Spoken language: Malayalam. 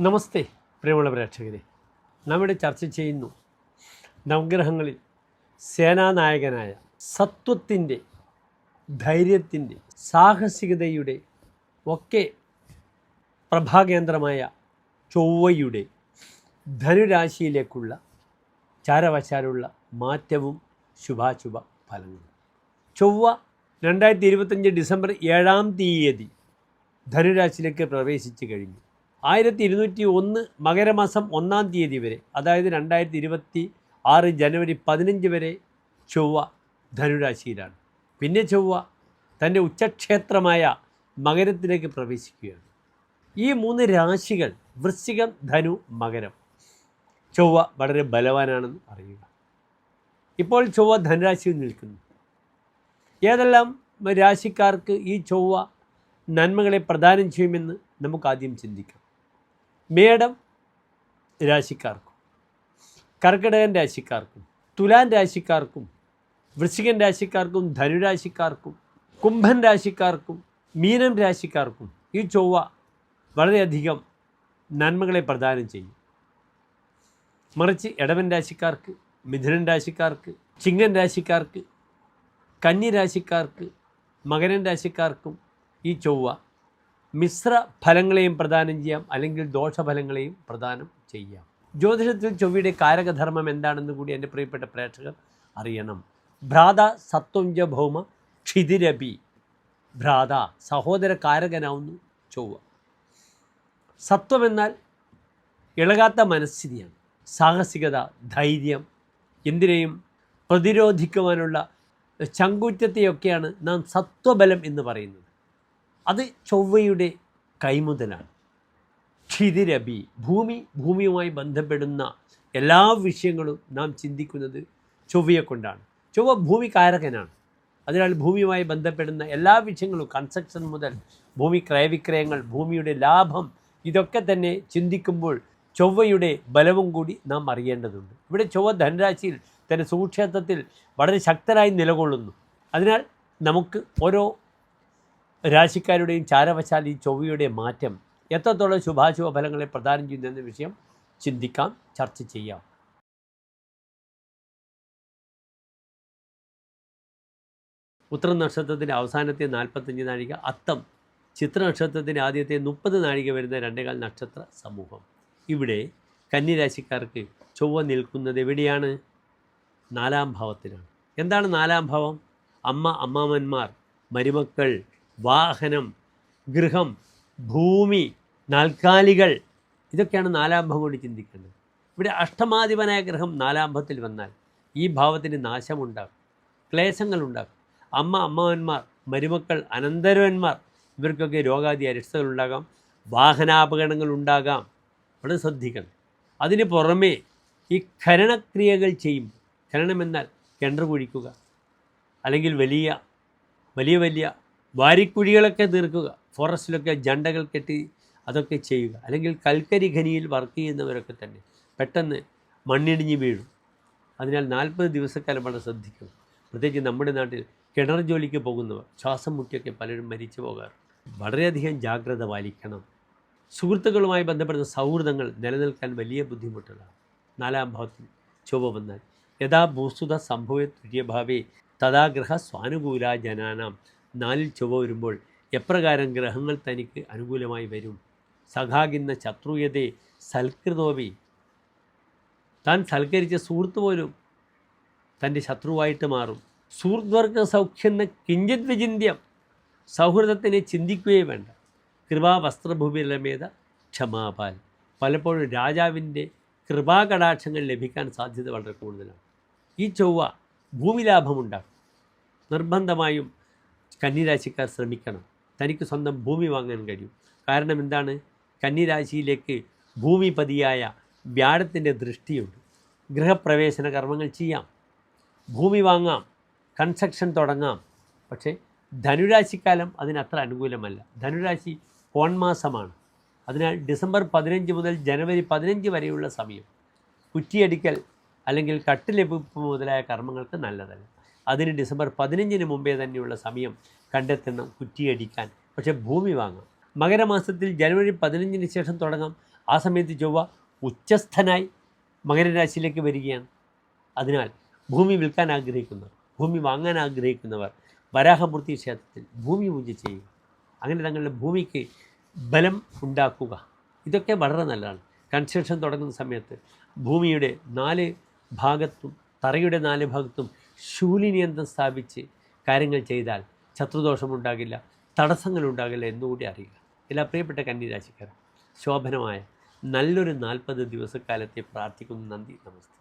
നമസ്തേ പ്രിയമുള്ള പ്രേക്ഷകരെ, നമ്മുടെ ചർച്ച ചെയ്യുന്നു നവഗ്രഹങ്ങളിൽ സേനാനായകനായ സത്വത്തിൻ്റെ, ധൈര്യത്തിൻ്റെ, സാഹസികതയുടെ ഒക്കെ പ്രഭാകേന്ദ്രമായ ചൊവ്വയുടെ ധനുരാശിയിലേക്കുള്ള ചാരവശാലുള്ള മാറ്റവും ശുഭാശുഭ ഫലങ്ങളും. ചൊവ്വ 2025 ഡിസംബർ 7-ാം തീയതി ധനുരാശിയിലേക്ക് പ്രവേശിച്ചു കഴിഞ്ഞു. 1201 മകരമാസം 1-ാം തീയതി വരെ, അതായത് 2026 ജനുവരി 15 വരെ ചൊവ്വ ധനുരാശിയിലാണ്. പിന്നെ ചൊവ്വ തൻ്റെ ഉച്ചക്ഷേത്രമായ മകരത്തിലേക്ക് പ്രവേശിക്കുകയാണ്. ഈ 3 രാശികൾ വൃശ്ചികം, ധനു, മകരം, ചൊവ്വ വളരെ ബലവാനാണെന്ന് അറിയുക. ഇപ്പോൾ ചൊവ്വ ധനുരാശിയിൽ നിൽക്കുന്നു. ഏതെല്ലാം രാശിക്കാർക്ക് ഈ ചൊവ്വ നന്മകളെ പ്രദാനം ചെയ്യുമെന്ന് നമുക്കാദ്യം ചിന്തിക്കാം. മേടം രാശിക്കാർക്കും, കർക്കിടകൻ രാശിക്കാർക്കും, തുലാൻ രാശിക്കാർക്കും, വൃശ്ചികൻ രാശിക്കാർക്കും, ധനുരാശിക്കാർക്കും, കുംഭൻ രാശിക്കാർക്കും, മീനം രാശിക്കാർക്കും ഈ ചൊവ്വ വളരെയധികം നന്മകളെ പ്രദാനം ചെയ്യും. മറിച്ച് ഇടവൻ രാശിക്കാർക്ക്, മിഥുനൻ രാശിക്കാർക്ക്, ചിങ്ങൻ രാശിക്കാർക്ക്, കന്നി രാശിക്കാർക്ക്, മകരൻ രാശിക്കാർക്കും ഈ ചൊവ്വ മിശ്ര ഫലങ്ങളെയും പ്രദാനം ചെയ്യാം, അല്ലെങ്കിൽ ദോഷഫലങ്ങളെയും പ്രദാനം ചെയ്യാം. ജ്യോതിഷത്തിൽ ചൊവ്വയുടെ കാരകധർമ്മം എന്താണെന്ന് കൂടി എൻ്റെ പ്രിയപ്പെട്ട പ്രേക്ഷകർ അറിയണം. ഭ്രാത സത്വഞ്ച ഭൗമ ക്ഷിതിരപി. ഭ്രാത സഹോദര കാരകനാവുന്നു ചൊവ്വ. സത്വമെന്നാൽ ഇളകാത്ത മനസ്ഥിതിയാണ്. സാഹസികത, ധൈര്യം, എന്തിനേയും പ്രതിരോധിക്കുവാനുള്ള ചങ്കൂറ്റത്തെയൊക്കെയാണ് നാം സത്വബലം എന്ന് പറയുന്നത്. അത് ചൊവ്വയുടെ കൈമുതലാണ്. ക്ഷിതിരപി, ഭൂമിയുമായി ബന്ധപ്പെടുന്ന എല്ലാ വിഷയങ്ങളും നാം ചിന്തിക്കുന്നത് ചൊവ്വയെ കൊണ്ടാണ്. ചൊവ്വ ഭൂമികാരകനാണ്. അതിനാൽ ഭൂമിയുമായി ബന്ധപ്പെടുന്ന എല്ലാ വിഷയങ്ങളും, കൺസ്ട്രക്ഷൻ മുതൽ ഭൂമി ക്രയവിക്രയങ്ങൾ, ഭൂമിയുടെ ലാഭം, ഇതൊക്കെ തന്നെ ചിന്തിക്കുമ്പോൾ ചൊവ്വയുടെ ബലവും കൂടി നാം അറിയേണ്ടതുണ്ട്. ഇവിടെ ചൊവ്വ ധനുരാശിയിൽ തൻ്റെ സുക്ഷേത്രത്തിൽ വളരെ ശക്തരായി നിലകൊള്ളുന്നു. അതിനാൽ നമുക്ക് ഓരോ രാശിക്കാരുടെയും ചാരവശാൽ ഈ ചൊവ്വയുടെ മാറ്റം എത്രത്തോളം ശുഭാശുഭ ഫലങ്ങളെ പ്രദാനം ചെയ്യുന്നതെന്ന വിഷയം ചിന്തിക്കാം, ചർച്ച ചെയ്യാം. ഉത്തര നക്ഷത്രത്തിൻ്റെ അവസാനത്തെ 45 നാഴിക, അത്തം ചിത്ര നക്ഷത്രത്തിൻ്റെ ആദ്യത്തെ 30 നാഴിക വരുന്ന 2.25 നക്ഷത്ര സമൂഹം. ഇവിടെ കന്നിരാശിക്കാർക്ക് ചൊവ്വ നിൽക്കുന്നത് എവിടെയാണ്? 4-ാം ഭാവത്തിലാണ്. എന്താണ് 4-ാം ഭാവം? അമ്മ, അമ്മാവന്മാർ, മരുമക്കൾ, വാഹനം, ഗൃഹം, ഭൂമി, നാൽക്കാലികൾ, ഇതൊക്കെയാണ് 4-ാം ഭാവം കൊണ്ട് ചിന്തിക്കേണ്ടത്. ഇവിടെ അഷ്ടമാധിപനായ ഗ്രഹം 4-ാം ഭാവത്തിൽ വന്നാൽ ഈ ഭാവത്തിന് നാശമുണ്ടാകും, ക്ലേശങ്ങളുണ്ടാകും. അമ്മ, അമ്മാവന്മാർ, മരുമക്കൾ, അനന്തരവന്മാർ, ഇവർക്കൊക്കെ രോഗാദി അരിഷ്ടകളുണ്ടാകാം, വാഹനാപകടങ്ങൾ ഉണ്ടാകാം. വളരെ ശ്രദ്ധിക്കണം. അതിന് പുറമേ ഈ ഖനനക്രിയകൾ ചെയ്യും. ഖനനമെന്നാൽ കിണർ കുഴിക്കുക, അല്ലെങ്കിൽ വലിയ വാരിക്കുഴികളൊക്കെ തീർക്കുക, ഫോറസ്റ്റിലൊക്കെ ജണ്ടകൾ കെട്ടി അതൊക്കെ ചെയ്യുക, അല്ലെങ്കിൽ കൽക്കരി ഖനിയിൽ വർക്ക് ചെയ്യുന്നവരൊക്കെ തന്നെ പെട്ടെന്ന് മണ്ണിടിഞ്ഞ് വീഴും. അതിനാൽ 40 ദിവസക്കാലം വളരെ ശ്രദ്ധിക്കും. പ്രത്യേകിച്ച് നമ്മുടെ നാട്ടിൽ കിണർ ജോലിക്ക് പോകുന്നവർ ശ്വാസം മുട്ടിയൊക്കെ പലരും മരിച്ചു പോകാറ്. വളരെയധികം ജാഗ്രത പാലിക്കണം. സുഹൃത്തുക്കളുമായി ബന്ധപ്പെടുന്ന സൗഹൃദങ്ങൾ നിലനിൽക്കാൻ വലിയ ബുദ്ധിമുട്ടുകളാണ്. 4-ാം ഭാവത്തിൽ ചൊവ്വ വന്നാൽ യഥാ ഭൂസുത സംഭവ തുര്യഭാവേ തഥാഗ്രഹ സ്വാനുകൂല ജനാനാം. 4-ൽ ചൊവ്വ വരുമ്പോൾ എപ്രകാരം ഗ്രഹങ്ങൾ തനിക്ക് അനുകൂലമായി വരും? സഖാകിന്ന ശത്രുയതേ സൽകൃതോപി. താൻ സൽക്കരിച്ച സുഹൃത്ത് പോലും തൻ്റെ ശത്രുവായിട്ട് മാറും. സുഹൃദ്വർഗ സൗഖ്യെന്ന കിഞ്ചിത് വിചിന്യം. സൗഹൃദത്തിനെ ചിന്തിക്കുകയേ വേണ്ട. കൃപാവസ്ത്രഭൂമിലമേത ക്ഷമാപാൽ. പലപ്പോഴും രാജാവിൻ്റെ കൃപാകടാക്ഷങ്ങൾ ലഭിക്കാൻ സാധ്യത വളരെ കൂടുതലാണ്. ഈ ചൊവ്വ ഭൂമി ലാഭമുണ്ടാകും. നിർബന്ധമായും കന്നിരാശിക്കാർ ശ്രമിക്കണം. തനിക്ക് സ്വന്തം ഭൂമി വാങ്ങാൻ കഴിയും. കാരണം എന്താണ്? കന്നിരാശിയിലേക്ക് ഭൂമിപതിയായ വ്യാഴത്തിൻ്റെ ദൃഷ്ടിയുണ്ട്. ഗൃഹപ്രവേശന കർമ്മങ്ങൾ ചെയ്യാം, ഭൂമി വാങ്ങാം, കൺസ്ട്രക്ഷൻ തുടങ്ങാം. പക്ഷേ ധനുരാശിക്കാലം അതിനത്ര അനുകൂലമല്ല. ധനുരാശി പോൺമാസമാണ്. അതിനാൽ ഡിസംബർ 15 മുതൽ ജനുവരി 15 വരെയുള്ള സമയം കുറ്റിയടിക്കൽ അല്ലെങ്കിൽ കട്ടിലെപ്പിപ്പ് മുതലായ കർമ്മങ്ങൾക്ക് നല്ലതല്ല. അതിന് ഡിസംബർ 15 മുമ്പേ തന്നെയുള്ള സമയം കണ്ടെത്തണം കുറ്റിയടിക്കാൻ. പക്ഷേ ഭൂമി വാങ്ങാം. മകരമാസത്തിൽ ജനുവരി 15 ശേഷം തുടങ്ങാം. ആ സമയത്ത് ചൊവ്വ ഉച്ചസ്ഥനായി മകരരാശിയിലേക്ക് വരികയാണ്. അതിനാൽ ഭൂമി വിൽക്കാൻ ആഗ്രഹിക്കുന്നവർ, ഭൂമി വാങ്ങാൻ ആഗ്രഹിക്കുന്നവർ വരാഹമൂർത്തി ക്ഷേത്രത്തിൽ ഭൂമി പൂജ ചെയ്യുക. അങ്ങനെ തങ്ങളുടെ ഭൂമിക്ക് ബലം ഉണ്ടാക്കുക. ഇതൊക്കെ വളരെ നല്ലതാണ്. കൺസ്ട്രക്ഷൻ തുടങ്ങുന്ന സമയത്ത് ഭൂമിയുടെ 4 ഭാഗത്തും തറയുടെ 4 ഭാഗത്തും ശൂലിനിയന്ത്രം സ്ഥാപിച്ച് കാര്യങ്ങൾ ചെയ്താൽ ശത്രുദോഷമുണ്ടാകില്ല, തടസ്സങ്ങളുണ്ടാകില്ല എന്നുകൂടി അറിയുക. എല്ലാ പ്രിയപ്പെട്ട കന്യരാശിക്കാർ ശോഭനമായ നല്ലൊരു 40 ദിവസക്കാലത്തെ പ്രാർത്ഥിക്കുന്നു. നന്ദി, നമസ്തേ.